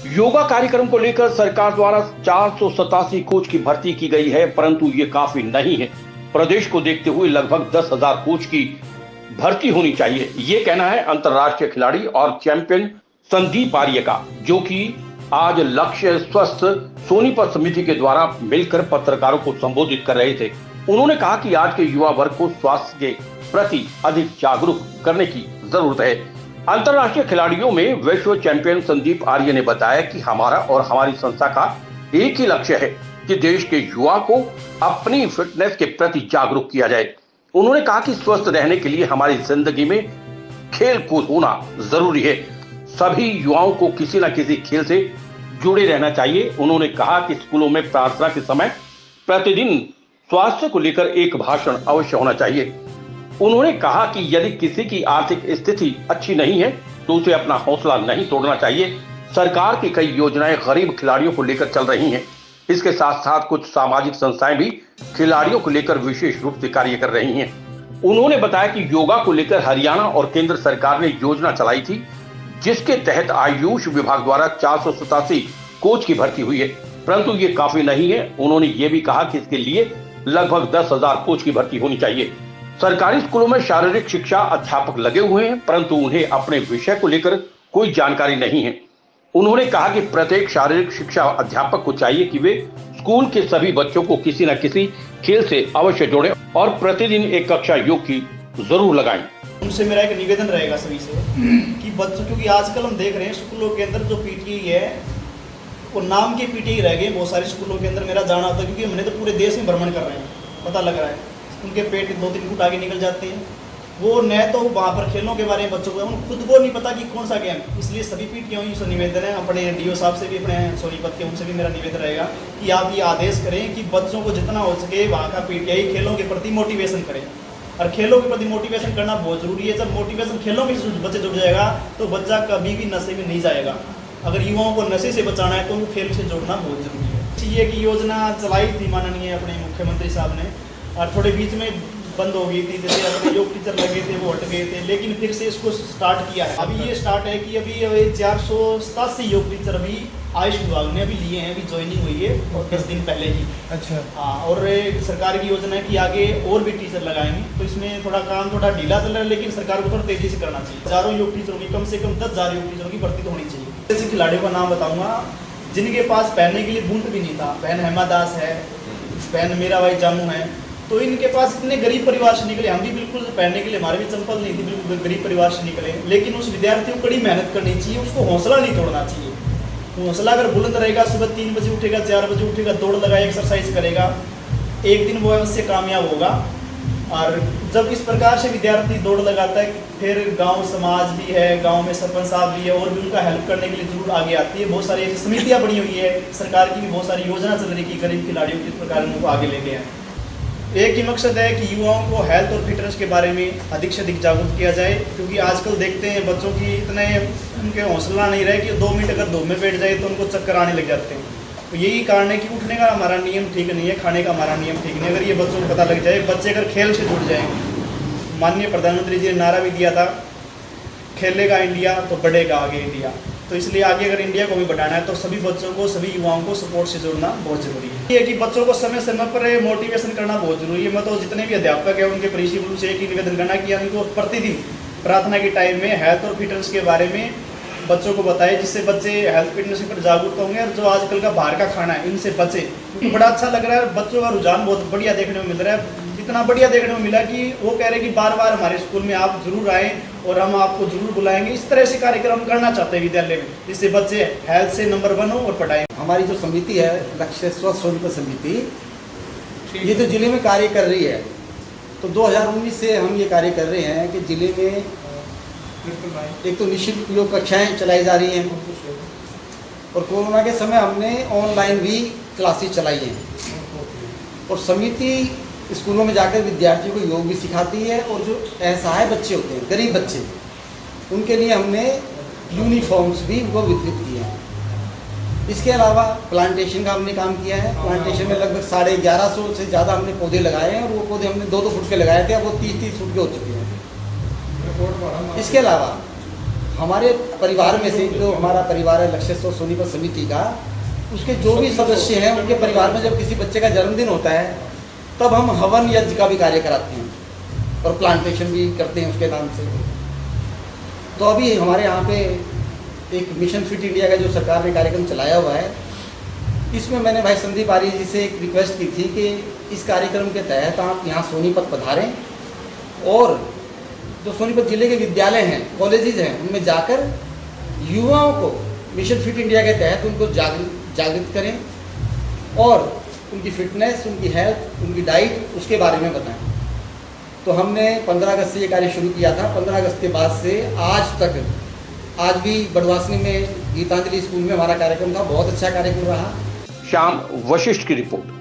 योगा कार्यक्रम को लेकर सरकार द्वारा 487 कोच की भर्ती की गई है, परंतु ये काफी नहीं है। प्रदेश को देखते हुए लगभग 10,000 कोच की भर्ती होनी चाहिए, ये कहना है अंतर्राष्ट्रीय खिलाड़ी और चैंपियन संदीप आर्य का, जो कि आज लक्ष्य स्वस्थ सोनीपत समिति के द्वारा मिलकर पत्रकारों को संबोधित कर रहे थे। उन्होंने कहा कि आज के युवा वर्ग को स्वास्थ्य के प्रति अधिक जागरूक करने की जरूरत है। अंतर्राष्ट्रीय खिलाड़ियों में विश्व चैंपियन संदीप आर्य ने बताया कि हमारा और हमारी संस्था का एक ही लक्ष्य है कि देश के युवा को अपनी फिटनेस के प्रति जागरूक किया जाए। उन्होंने कहा कि स्वस्थ रहने के लिए हमारी जिंदगी में खेल कूद होना जरूरी है। सभी युवाओं को किसी न किसी खेल से जुड़े रहना चाहिए। उन्होंने कहा कि स्कूलों में प्रार्थना के समय प्रतिदिन स्वास्थ्य को लेकर एक भाषण अवश्य होना चाहिए। उन्होंने कहा कि यदि किसी की आर्थिक स्थिति अच्छी नहीं है तो उसे अपना हौसला नहीं तोड़ना चाहिए। सरकार की कई योजनाएं गरीब खिलाड़ियों को लेकर चल रही हैं। इसके साथ साथ कुछ सामाजिक संस्थाएं भी खिलाड़ियों को लेकर विशेष रूप से कार्य कर रही हैं। उन्होंने बताया कि योगा को लेकर हरियाणा और केंद्र सरकार ने योजना चलाई थी, जिसके तहत आयुष विभाग द्वारा 487 कोच की भर्ती हुई है, परंतु ये काफी नहीं है। उन्होंने ये भी कहा कि इसके लिए लगभग 10,000 कोच की भर्ती होनी चाहिए। सरकारी स्कूलों में शारीरिक शिक्षा अध्यापक लगे हुए हैं, परंतु उन्हें अपने विषय को लेकर कोई जानकारी नहीं है। उन्होंने कहा कि प्रत्येक शारीरिक शिक्षा अध्यापक को चाहिए कि वे स्कूल के सभी बच्चों को किसी न किसी खेल से अवश्य जोड़ें और प्रतिदिन एक कक्षा योग की जरूर लगाएं। उनसे मेरा एक निवेदन रहेगा सभी से कि बच्चों, क्योंकि आजकल हम देख रहे हैं स्कूलों के अंदर जो पीटीआई है वो नाम के पीटीआई रह गए बहुत सारे स्कूलों के अंदर। मेरा जाना होता है क्योंकि हमने तो पूरे देश में भ्रमण कर रहे हैं, पता लग रहा है उनके पेट 2-3 फुट आगे निकल जाते हैं। वो न तो वहाँ पर खेलों के बारे में बच्चों को उनको खुद को नहीं पता कि कौन सा गेम। इसलिए सभी पीटीआई से निवेदन है, अपने डीओ साहब से भी, अपने सोनीपत के उनसे भी मेरा निवेदन रहेगा कि आप ये आदेश करें कि बच्चों को जितना हो सके वहाँ का पीटीआई खेलों के प्रति मोटिवेशन करें। और खेलों के प्रति मोटिवेशन करना बहुत जरूरी है। जब मोटिवेशन खेलों में बच्चे जुड़ जाएगा तो बच्चा कभी भी नशे में नहीं जाएगा। अगर युवाओं को नशे से बचाना है तो उनको खेल से जोड़ना बहुत जरूरी है। ये की योजना चलाई थी माननीय अपने मुख्यमंत्री साहब ने, और थोड़े बीच में बंद हो गई थी। जैसे अपने योग टीचर लगे थे वो हट गए थे, लेकिन फिर से इसको स्टार्ट किया है। अभी ये स्टार्ट है कि अभी 487 योग टीचर अभी आयुष विभाग ने अभी लिए हैं, अभी ज्वाइनिंग हुई है और 10 दिन पहले ही। अच्छा हाँ, और सरकार की योजना है कि आगे और भी टीचर लगाएंगे। तो इसमें थोड़ा काम थोड़ा ढीला चल रहा है, लेकिन सरकार को थोड़ा तेजी से करना चाहिए। 1000 योग टीचरों की कम से कम 10,000 योग टीचरों की भर्ती तो होनी चाहिए। जैसे खिलाड़ियों का नाम बताऊंगा जिनके पास पहनने के लिए बूट भी नहीं था। बहन हेमा दास है, बहन मीरा भाई जामू है। तो इनके पास इतने गरीब परिवार से निकले, हम भी बिल्कुल पहनने के लिए हमारे भी चंपल नहीं थी, बिल्कुल गरीब परिवार से निकले। लेकिन उस विद्यार्थी को कड़ी मेहनत करनी चाहिए, उसको हौसला नहीं तोड़ना चाहिए। हौसला अगर बुलंद रहेगा, सुबह 3 बजे उठेगा, 4 बजे उठेगा, दौड़ लगाएगा, एक्सरसाइज करेगा, एक दिन वो अवश्य कामयाब होगा। और जब इस प्रकार से विद्यार्थी दौड़ लगाता है, फिर गांव समाज भी है, गांव में सरपंच साहब भी है और भी उनका हेल्प करने के लिए जरूर आगे आती है। बहुत सारी ऐसी समितियाँ बनी हुई है, सरकार की भी बहुत सारी योजना चल रही है कि गरीब खिलाड़ियों किस प्रकार उनको आगे लेके आए। एक ही मकसद है कि युवाओं को हेल्थ और फिटनेस के बारे में अधिक से अधिक जागरूक किया जाए, क्योंकि आजकल देखते हैं बच्चों की इतने उनके हौसला नहीं रहे कि 2 मिनट अगर धूप में बैठ जाए तो उनको चक्कर आने लग जाते हैं। तो यही कारण है कि उठने का हमारा नियम ठीक नहीं है, खाने का हमारा नियम ठीक नहीं है। अगर ये बच्चों को पता लग जाए, बच्चे अगर खेल से जुड़ जाएंगे। माननीय प्रधानमंत्री जी ने नारा भी दिया था, खेलेगा इंडिया तो बढ़ेगा आगे इंडिया। तो इसलिए आगे अगर इंडिया को भी बढ़ाना है तो सभी बच्चों को, सभी युवाओं को सपोर्ट से जोड़ना बहुत जरूरी है। ये कि बच्चों को समय समय पर मोटिवेशन करना बहुत जरूरी है। मैं तो जितने भी अध्यापक है उनके प्रिंसिपल से एक ही निवेदन करना कि उनको प्रतिदिन प्रार्थना के टाइम में हेल्थ और फिटनेस के बारे में बच्चों को बताए, जिससे बच्चे हेल्थ फिटनेस पर जागरूक होंगे। और जो आजकल का बाहर का खाना है इनसे बचे, क्योंकि बड़ा अच्छा लग रहा है, बच्चों का रुझान बहुत बढ़िया देखने को मिल रहा है। इतना बढ़िया देखने को मिला कि वो कह रहे हैं कि बार बार हमारे स्कूल में आप जरूर आएँ और हम आपको जरूर बुलाएंगे। इस तरह से कार्यक्रम करना चाहते हैं विद्यालय में, जिससे बच्चे हेल्थ से नंबर 1 हो और पढ़ाई। हमारी जो समिति है लक्ष्य स्वस्थ सोनीपत समिति, ये तो जिले में कार्य कर रही है। तो 2019 से हम ये कार्य कर रहे हैं कि जिले में एक तो निःशुल्क योग कक्षाएँ चलाई जा रही हैं, और कोरोना के समय हमने ऑनलाइन भी क्लासेस चलाई हैं। और समिति स्कूलों में जाकर विद्यार्थियों को योग भी सिखाती है, और जो असहाय बच्चे होते हैं, गरीब बच्चे, उनके लिए हमने यूनिफॉर्म्स भी उनको वितरित किए हैं। इसके अलावा प्लांटेशन का हमने काम किया है। प्लांटेशन में लगभग 1150 से ज़्यादा हमने पौधे लगाए हैं, और वो पौधे हमने 2-2 फुट के लगाए थे, अब वो 30-30 फुट के हो चुके हैं। इसके अलावा हमारे परिवार में से जो हमारा परिवार है लक्ष्य सोनीपत समिति का, उसके जो भी सदस्य हैं उनके परिवार में जब किसी बच्चे का जन्मदिन होता है तब हम हवन यज्ञ का भी कार्य कराते हैं और प्लांटेशन भी करते हैं उसके नाम से। तो अभी हमारे यहाँ पे एक मिशन फिट इंडिया का जो सरकार ने कार्यक्रम चलाया हुआ है, इसमें मैंने भाई संदीप आर्य जी से एक रिक्वेस्ट की थी कि इस कार्यक्रम के तहत आप यहाँ सोनीपत पधारें और जो सोनीपत जिले के विद्यालय हैं, कॉलेजेस हैं, उनमें जाकर युवाओं को मिशन फिट इंडिया के तहत उनको जागृत करें और उनकी फिटनेस, उनकी हेल्थ, उनकी डाइट, उसके बारे में बताएं। तो हमने 15 अगस्त से ये कार्य शुरू किया था। 15 अगस्त के बाद से आज तक, आज भी बड़वासनी में गीतांजलि स्कूल में हमारा कार्यक्रम था, बहुत अच्छा कार्यक्रम रहा। श्याम वशिष्ठ की रिपोर्ट।